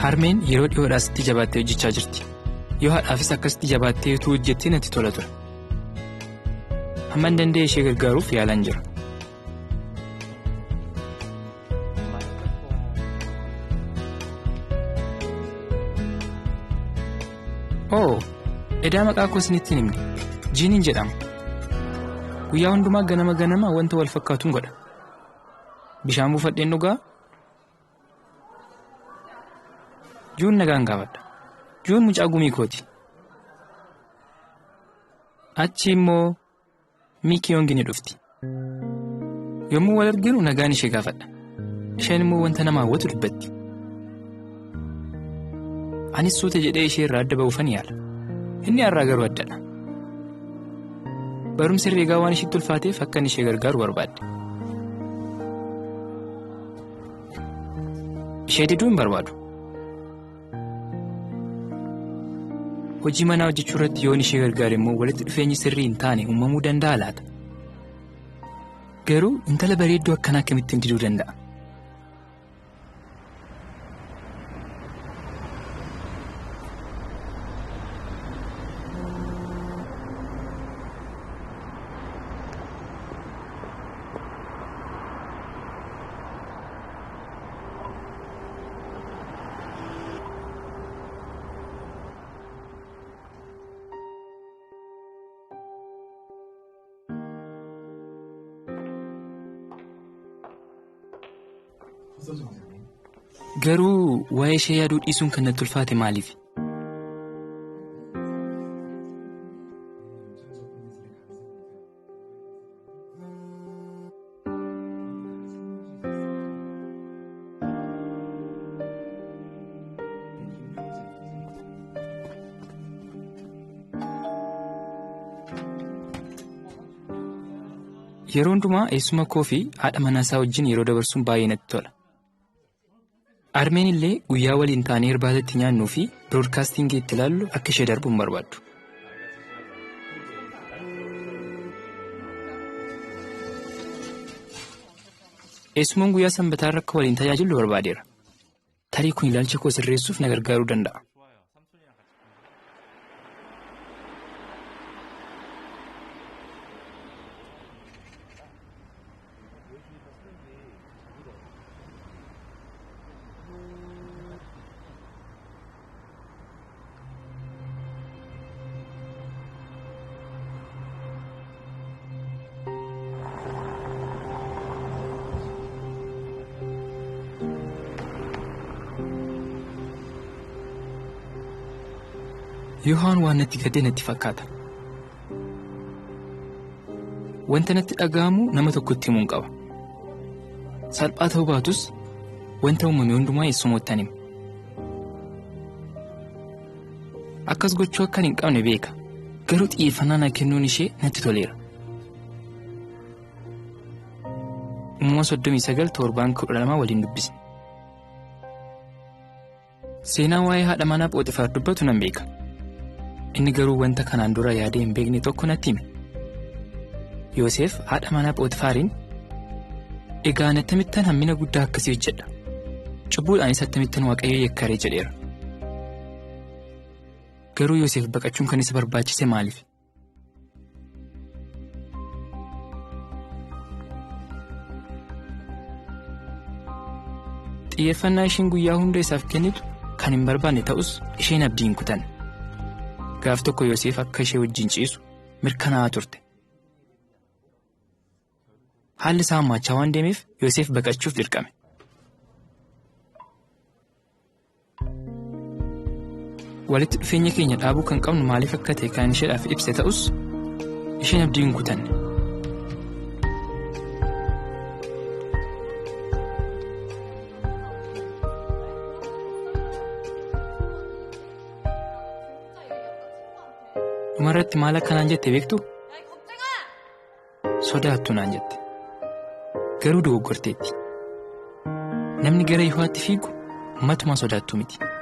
Harmeen yeroo dhiyoodhaas itti jabaattee hojjechaa jirti. Yoo haadhaafis akkasitti jabaattee utuu hojjettee natti tola ture. Hamman danda'e ishee gargaaruuf yaalaan jira. Edaa maqaa koo isinitti hin himne. Jiiniin jedhama. Guyyaa hundumaa ganama wanta wal fakkaatuun godha. Bishaan buufadheen dhugaa. Juun nagaan gaafadha. Juun mucaa gumii kooti. Achi immoo Miikiyoongi ni dhufti. Yommuu wal arginu nagaan ishee gaafadha. Isheen immoo wanta nama hawwatu dubbatti. Anis suute jedhee ishee irraa adda ba'uufan yaala. Inni har'aa garuu addadha. Barumsi herreegaa waan ishiitti ulfaateef akka inni ishee gargaaru barbaadde. Ishee diduu hin barbaadu. Hojii manaa hojjechuu irratti yoon ishee gargaare immoo walitti dhufeenyi sirrii hin taane uumamuu danda'a laata? Garuu intala bareedduu akkanaa akkamittiin diduu danda'a? Garuu waa'ee ishee yaaduu dhiisuun kan natti ulfaate maaliif? Yeroo hundumaa eessuma koo fi haadha manaasaa wajjin yeroo dabarsuun baay'ee natti tola. Harmeen illee guyyaa waliin taanee irbaatatti nyaannuu fi biroodkaastingii itti ilaallu akka ishee darbuun barbaaddu. Eessumaan guyyaa sanbataarra akka waliin tajaajilu barbaadeera. Tarii kun ilaalcha koo sirreessuuf na gargaaruu danda'a. Yohaan waan natti gadee natti fakkaata. Wanta natti dhaga'amu nama tokkotti himuun qaba. Salphaa ta'uu baatus wanta uumame hundumaa eessumoottan hima. Akkas gochuu akka hin qabne beeka. Garuu xiyyeeffannaa na kennuun ishee natti toleera. Uumama 39 waliin dubbisne. Seenaa waa'ee haadha manaa Phooxifaar dubbatu nan beeka. Inni garuu wanta kanaan dura yaadee hin beekne tokko natti hime. Yoosef haadha manaa Phooxifaariin egaa nattamittan hammina guddaa akkasii hojjedha. Cubbuudhaanis attamittan waaqayyo yakkaree jedheera. Garuu Yoosef baqachuun kan isa barbaachise maaliif? Xiyyeeffannaa isheen guyyaa hunda isaaf kennitu kan hin barbaanne ta'us isheen abdii hin kutanne. Gaaf tokko Yoosef akka ishee wajjin ciisu mirkanaa'aa turte. Haalli isaa hammaachaa waan deemeef Yoosef baqachuuf dirqame. Walitti dhufeenya keenya dhaabuu kan qabnu maaliif akka ta'e kan isheedhaaf ibse ta'us isheen abdii hin kutanne. Dhumarratti maal akkanaan jette beektu? Sodaattu naan jette. Garuu dogoggorteetti. Namni gara Yihuutti fiigu matuma sodaattu miti.